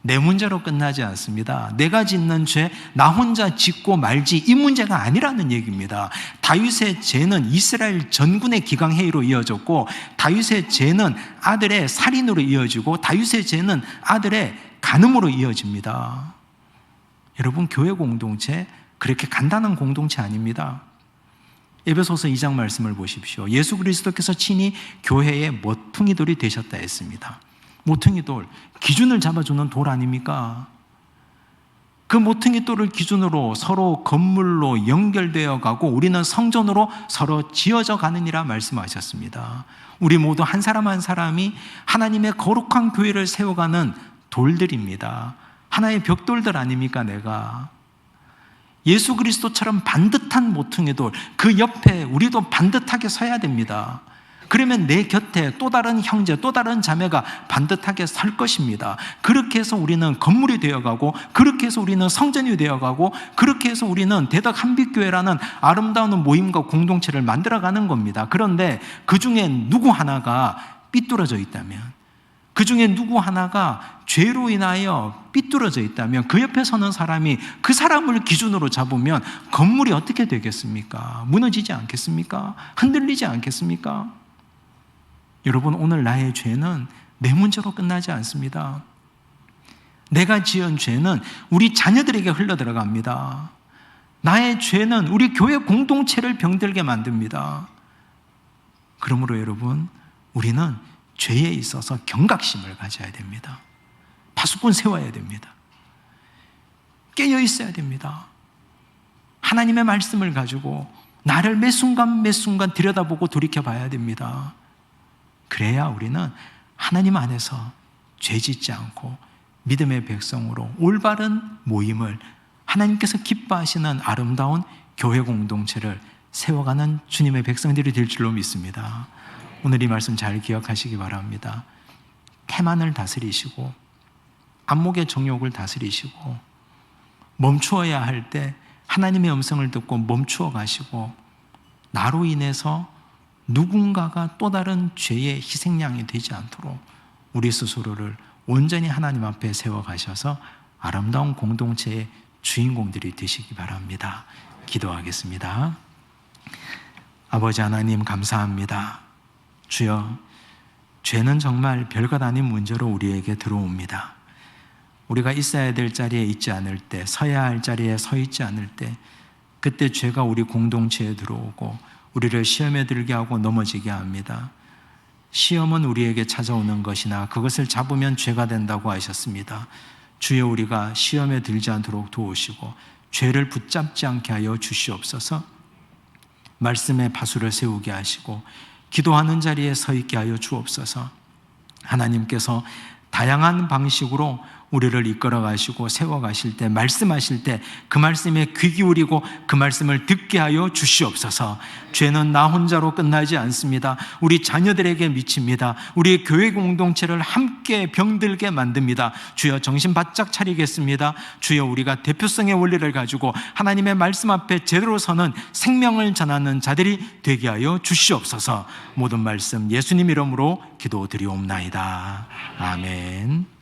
내 문제로 끝나지 않습니다. 내가 짓는 죄, 나 혼자 짓고 말지 이 문제가 아니라는 얘기입니다. 다윗의 죄는 이스라엘 전군의 기강회의로 이어졌고, 다윗의 죄는 아들의 살인으로 이어지고, 다윗의 죄는 아들의 간음으로 이어집니다. 여러분, 교회 공동체 그렇게 간단한 공동체 아닙니다. 에베소서 2장 말씀을 보십시오. 예수 그리스도께서 친히 교회의 모퉁이돌이 되셨다 했습니다. 모퉁이돌, 기준을 잡아주는 돌 아닙니까? 그 모퉁이돌을 기준으로 서로 건물로 연결되어 가고 우리는 성전으로 서로 지어져 가느니라 말씀하셨습니다. 우리 모두 한 사람 한 사람이 하나님의 거룩한 교회를 세워가는 돌들입니다. 하나의 벽돌들 아닙니까? 내가 예수 그리스도처럼 반듯한 모퉁이돌, 그 옆에 우리도 반듯하게 서야 됩니다. 그러면 내 곁에 또 다른 형제, 또 다른 자매가 반듯하게 설 것입니다. 그렇게 해서 우리는 건물이 되어가고, 그렇게 해서 우리는 성전이 되어가고, 그렇게 해서 우리는 대덕 한빛교회라는 아름다운 모임과 공동체를 만들어가는 겁니다. 그런데 그 중에 누구 하나가 삐뚤어져 있다면, 그 중에 누구 하나가 죄로 인하여 삐뚤어져 있다면, 그 옆에 서는 사람이 그 사람을 기준으로 잡으면 건물이 어떻게 되겠습니까? 무너지지 않겠습니까? 흔들리지 않겠습니까? 여러분, 오늘 나의 죄는 내 문제로 끝나지 않습니다. 내가 지은 죄는 우리 자녀들에게 흘러들어갑니다. 나의 죄는 우리 교회 공동체를 병들게 만듭니다. 그러므로 여러분, 우리는 죄에 있어서 경각심을 가져야 됩니다. 파수꾼 세워야 됩니다. 깨어 있어야 됩니다. 하나님의 말씀을 가지고 나를 매 순간 매 순간 들여다보고 돌이켜봐야 됩니다. 그래야 우리는 하나님 안에서 죄짓지 않고 믿음의 백성으로 올바른 모임을, 하나님께서 기뻐하시는 아름다운 교회 공동체를 세워가는 주님의 백성들이 될 줄로 믿습니다. 오늘 이 말씀 잘 기억하시기 바랍니다. 태만을 다스리시고 안목의 정욕을 다스리시고, 멈추어야 할 때 하나님의 음성을 듣고 멈추어 가시고, 나로 인해서 누군가가 또 다른 죄의 희생양이 되지 않도록 우리 스스로를 온전히 하나님 앞에 세워가셔서 아름다운 공동체의 주인공들이 되시기 바랍니다. 기도하겠습니다. 아버지 하나님, 감사합니다. 주여, 죄는 정말 별것 아닌 문제로 우리에게 들어옵니다. 우리가 있어야 될 자리에 있지 않을 때, 서야 할 자리에 서 있지 않을 때, 그때 죄가 우리 공동체에 들어오고 우리를 시험에 들게 하고 넘어지게 합니다. 시험은 우리에게 찾아오는 것이나 그것을 잡으면 죄가 된다고 하셨습니다. 주여, 우리가 시험에 들지 않도록 도우시고 죄를 붙잡지 않게 하여 주시옵소서. 말씀의 파수를 세우게 하시고 기도하는 자리에 서 있게 하여 주옵소서. 하나님께서 다양한 방식으로 우리를 이끌어 가시고 세워 가실 때, 말씀하실 때 그 말씀에 귀 기울이고 그 말씀을 듣게 하여 주시옵소서. 죄는 나 혼자로 끝나지 않습니다. 우리 자녀들에게 미칩니다. 우리 교회 공동체를 함께 병들게 만듭니다. 주여, 정신 바짝 차리겠습니다. 주여, 우리가 대표성의 원리를 가지고 하나님의 말씀 앞에 제대로 서는 생명을 전하는 자들이 되게 하여 주시옵소서. 모든 말씀 예수님 이름으로 기도드리옵나이다. 아멘.